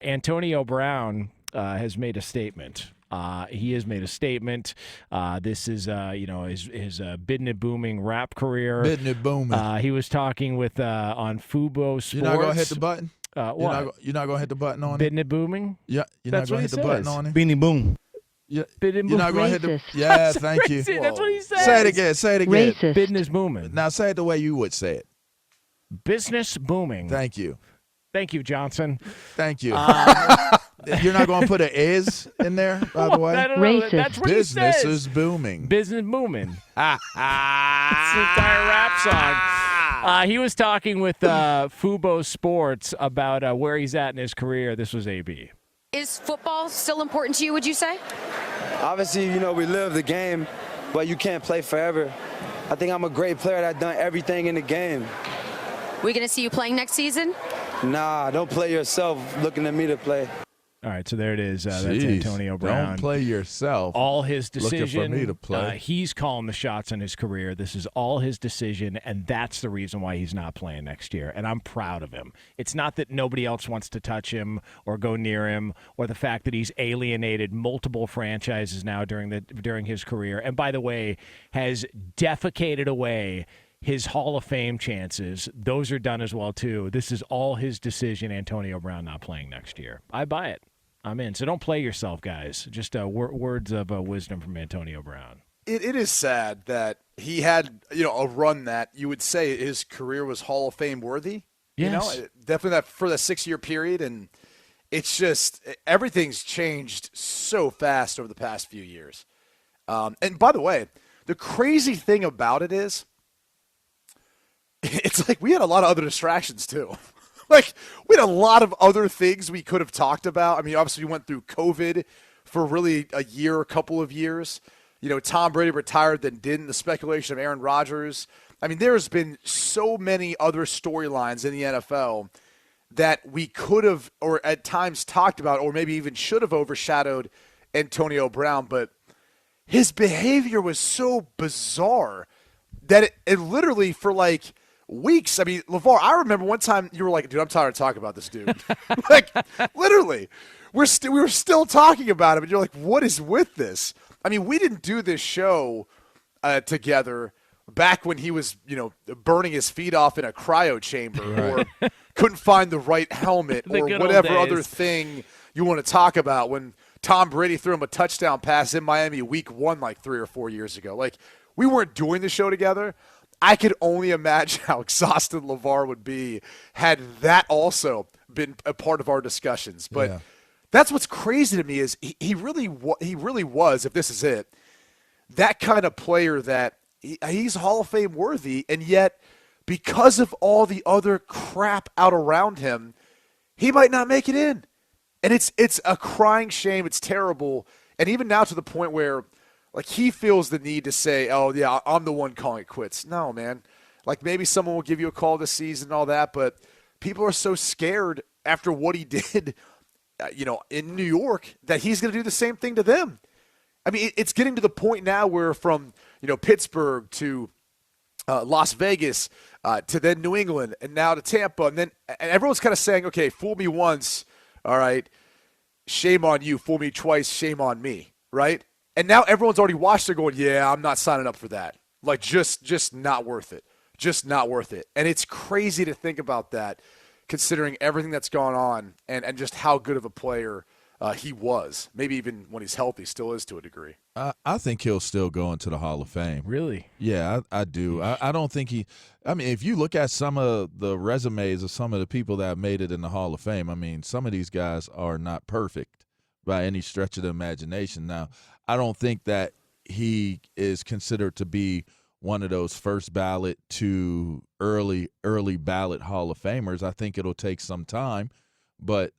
Antonio Brown has made a statement. He has made a statement. This is, his bidding and booming rap career. Bidding and booming. He was talking with on Fubo Sports. You're not gonna hit the button. What? You're not gonna hit the button on it. Bidding and booming. Yeah, you're That's not gonna what hit he the button says. on it. Beanie Boom. Yeah, Bidding and you're not booming. gonna hit the. Yeah, thank you. That's what he says. Say it again. Say it again. Racist. Bidding is booming. Now say it the way you would say it. Business booming. Thank you. Thank you, Johnson. Thank you. You're not going to put an is in there, by the way? I don't know. Racist. That's what Business he says. is booming. Business booming. It's an entire rap song. He was talking with Fubo Sports about where he's at in his career. This was AB. Is football still important to you, would you say? Obviously, we live the game, but you can't play forever. I think I'm a great player that's done everything in the game. We going to see you playing next season? Nah, don't play yourself looking at me to play. All right, so there it is. That's Jeez, Antonio Brown. Don't play yourself. All his decision. Looking for me to play. He's calling the shots in his career. This is all his decision, and that's the reason why he's not playing next year. And I'm proud of him. It's not that nobody else wants to touch him or go near him, or the fact that he's alienated multiple franchises now during his career. And by the way, has defecated away his Hall of Fame chances. Those are done as well, too. This is all his decision, Antonio Brown not playing next year. I buy it. I'm in. So don't play yourself, guys. Just words of wisdom from Antonio Brown. It is sad that he had, a run that you would say his career was Hall of Fame worthy. Yes. Definitely that for the 6-year period. And it's just everything's changed so fast over the past few years. And by the way, the crazy thing about it is, it's like we had a lot of other distractions too. Like we had a lot of other things we could have talked about. I mean, obviously we went through COVID for really a couple of years. Tom Brady retired, then didn't. The speculation of Aaron Rodgers. I mean, there's been so many other storylines in the NFL that we could have, or at times talked about, or maybe even should have overshadowed Antonio Brown. But his behavior was so bizarre that it literally for like weeks. I mean, LaVar, I remember one time you were like, dude, I'm tired of talking about this dude. Like, literally, we were still talking about him, and you're like, what is with this? I mean, we didn't do this show together back when he was, burning his feet off in a cryo chamber or couldn't find the right helmet or whatever other thing you want to talk about when Tom Brady threw him a touchdown pass in Miami week 1 like 3 or 4 years ago. Like, we weren't doing the show together. I could only imagine how exhausted LaVar would be had that also been a part of our discussions. But that's what's crazy to me is he really was, if this is it, that kind of player that he's Hall of Fame worthy, and yet because of all the other crap out around him, he might not make it in. And it's a crying shame. It's terrible. And even now to the point where like he feels the need to say, oh, yeah, I'm the one calling it quits. No, man. Like maybe someone will give you a call this season and all that, but people are so scared after what he did, in New York that he's going to do the same thing to them. I mean, it's getting to the point now where from, Pittsburgh to Las Vegas to then New England and now to Tampa. And everyone's kind of saying, okay, fool me once. All right. Shame on you. Fool me twice. Shame on me. Right. And now everyone's already watched it going, yeah, I'm not signing up for that. Like, just not worth it. Just not worth it. And it's crazy to think about that, considering everything that's gone on and just how good of a player he was. Maybe even when he's healthy, still is to a degree. I think he'll still go into the Hall of Fame. Really? Yeah, I do. I don't think if you look at some of the resumes of some of the people that have made it in the Hall of Fame, I mean, some of these guys are not perfect by any stretch of the imagination. Now, I don't think that he is considered to be one of those first ballot to early ballot Hall of Famers. I think it'll take some time, but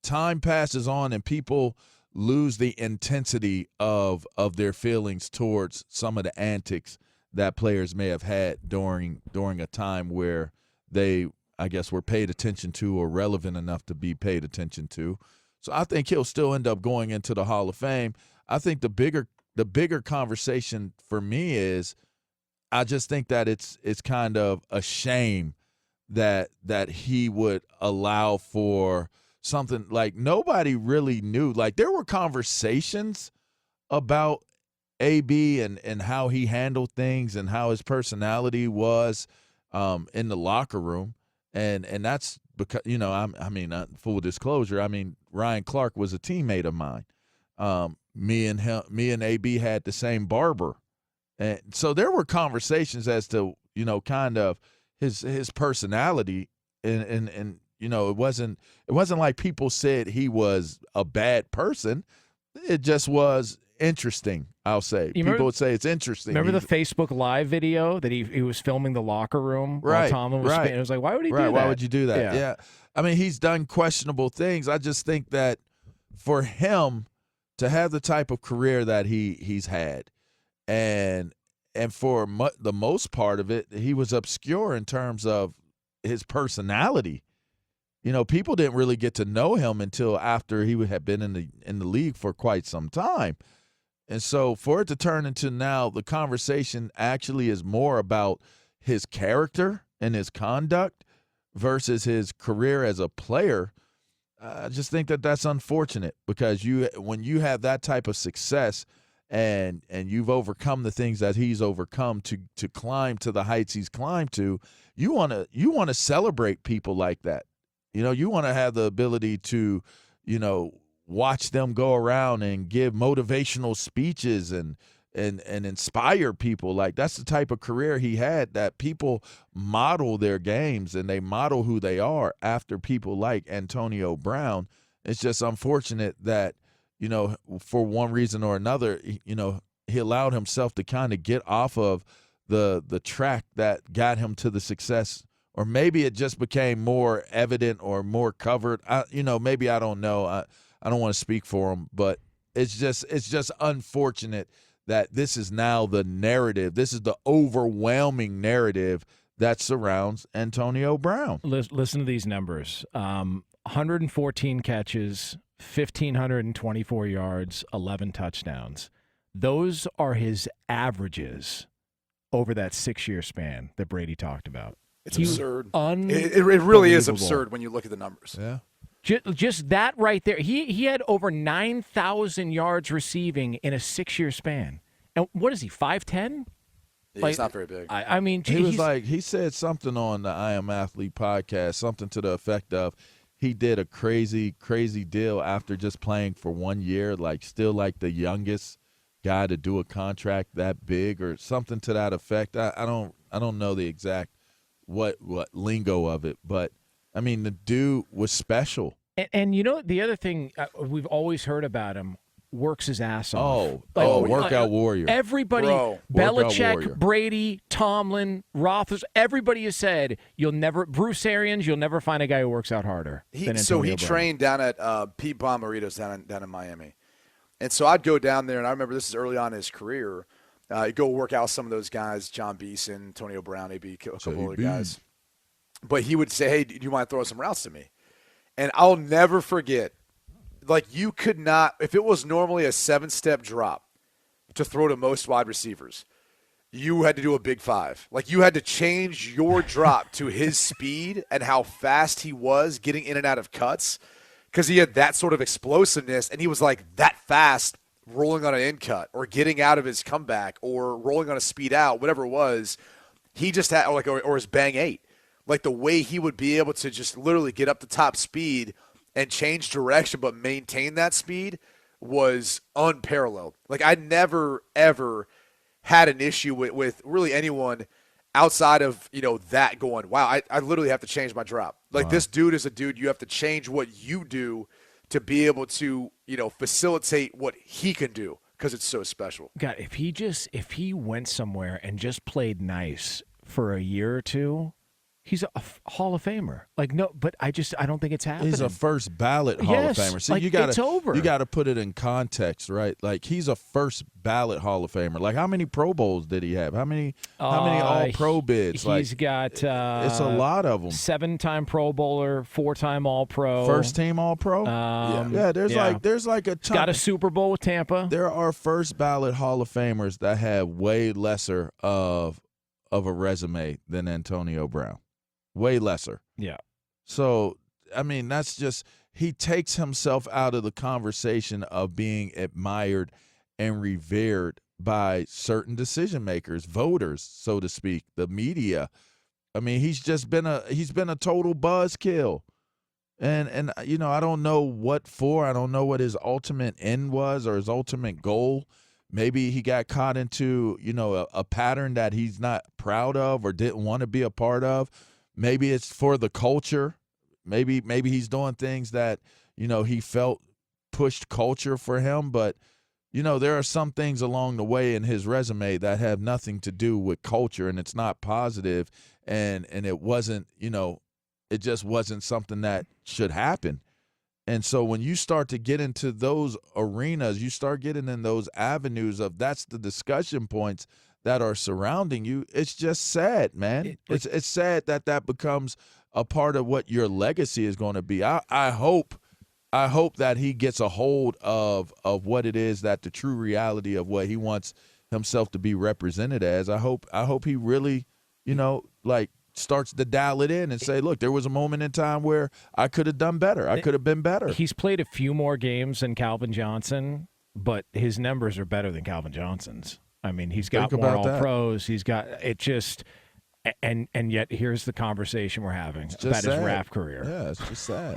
time passes on and people lose the intensity of their feelings towards some of the antics that players may have had during a time where they, I guess, were paid attention to or relevant enough to be paid attention to. So I think he'll still end up going into the Hall of Fame. I think the bigger conversation for me is I just think that it's kind of a shame that he would allow for something like nobody really knew. Like there were conversations about AB and how he handled things and how his personality was in the locker room, and that's because full disclosure, Ryan Clark was a teammate of mine. Me and AB had the same barber, and so there were conversations as to kind of his personality, and it wasn't like people said he was a bad person. It just was interesting, I'll say. People would say it's interesting. Remember the Facebook Live video that he was filming the locker room while Tomlin was spinning? It was like, why would he do that? Why would you do that? Yeah. I mean, he's done questionable things. I just think that for him to have the type of career that he's had, and for the most part of it, he was obscure in terms of his personality. People didn't really get to know him until after he had been in the league for quite some time. And so for it to turn into now the conversation actually is more about his character and his conduct versus his career as a player, I just think that that's unfortunate, because when you have that type of success and you've overcome the things that he's overcome to climb to the heights he's climbed to, you want to celebrate people like that. You want to have the ability to, watch them go around and give motivational speeches and inspire people. Like, that's the type of career he had, that people model their games and they model who they are after people like Antonio Brown. It's just unfortunate that, for one reason or another, he allowed himself to kind of get off of the track that got him to the success. Or maybe it just became more evident or more covered. Maybe I don't know. I don't want to speak for him, but it's just unfortunate that this is now the narrative. This is the overwhelming narrative that surrounds Antonio Brown. Listen to these numbers: 114 catches, 1,524 yards, 11 touchdowns. Those are his averages over that 6-year span that Brady talked about. It's absurd. It really is absurd when you look at the numbers. Yeah. Just that right there. He had over 9,000 yards receiving in a 6-year span. And what is he, 5'10"? Yeah, he's not very big. He said something on the I Am Athlete podcast, something to the effect of he did a crazy, crazy deal after just playing for 1 year, still the youngest guy to do a contract that big or something to that effect. I don't know the exact what lingo of it, but the dude was special. And the other thing we've always heard about him, works his ass off. Workout warrior. Everybody, Belichick, Brady, Tomlin, Roethlisberger, everybody has said Bruce Arians, you'll never find a guy who works out harder than Antonio Brown. Trained down at Pete Bomarito's down in Miami. And so I'd go down there, and I remember this is early on in his career. Go work out some of those guys, John Beeson, Antonio Brown, maybe a couple other guys. But he would say, hey, do you want to throw some routes to me? And I'll never forget, you could not, if it was normally a 7-step drop to throw to most wide receivers, you had to do a big 5. You had to change your drop to his speed and how fast he was getting in and out of cuts, because he had that sort of explosiveness, and he was that fast rolling on an in cut or getting out of his comeback or rolling on a speed out, whatever it was. He just had, or his bang 8. The way he would be able to just literally get up to top speed and change direction but maintain that speed was unparalleled. I never, ever had an issue with really anyone outside of, that going, wow, I literally have to change my drop. Wow. This dude is a dude you have to change what you do to be able to, facilitate what he can do, because it's so special. God, if he went somewhere and just played nice for a year or two, he's a Hall of Famer. But I don't think it's happening. He's a first ballot Hall of Famer. See, it's over. You got to put it in context, right? He's a first ballot Hall of Famer. How many Pro Bowls did he have? How many All Pro bids? He's got it's a lot of them. 7-time Pro Bowler, 4-time All Pro, first team All Pro. There's a ton. He's got a Super Bowl with Tampa. There are first ballot Hall of Famers that have way lesser of a resume than Antonio Brown. Way lesser. Yeah. So, that's just he takes himself out of the conversation of being admired and revered by certain decision makers, voters, so to speak, the media. I mean, he's been a total buzzkill. And you know, I don't know what for. I don't know what his ultimate end was or his ultimate goal. Maybe he got caught into, you know, a pattern that he's not proud of or didn't want to be a part of. Maybe it's for the culture. Maybe he's doing things that, you know, he felt pushed culture for him. But, you know, there are some things along the way in his resume that have nothing to do with culture, and it's not positive, and it wasn't, you know, it just wasn't something that should happen. And so when you start to get into those arenas, you start getting in those avenues of that's the discussion points that are surrounding you. It's just sad, man. It's sad that becomes a part of what your legacy is going to be. I hope that he gets a hold of what it is, that the true reality of what he wants himself to be represented as. I hope he really, you know, like starts to dial it in and say, look, there was a moment in time where I could have done better. I could have been better. He's played a few more games than Calvin Johnson, but his numbers are better than Calvin Johnson's. I mean, he's got more All-Pros. He's got it just – and yet here's the conversation we're having about his rap career. Yeah, it's just sad.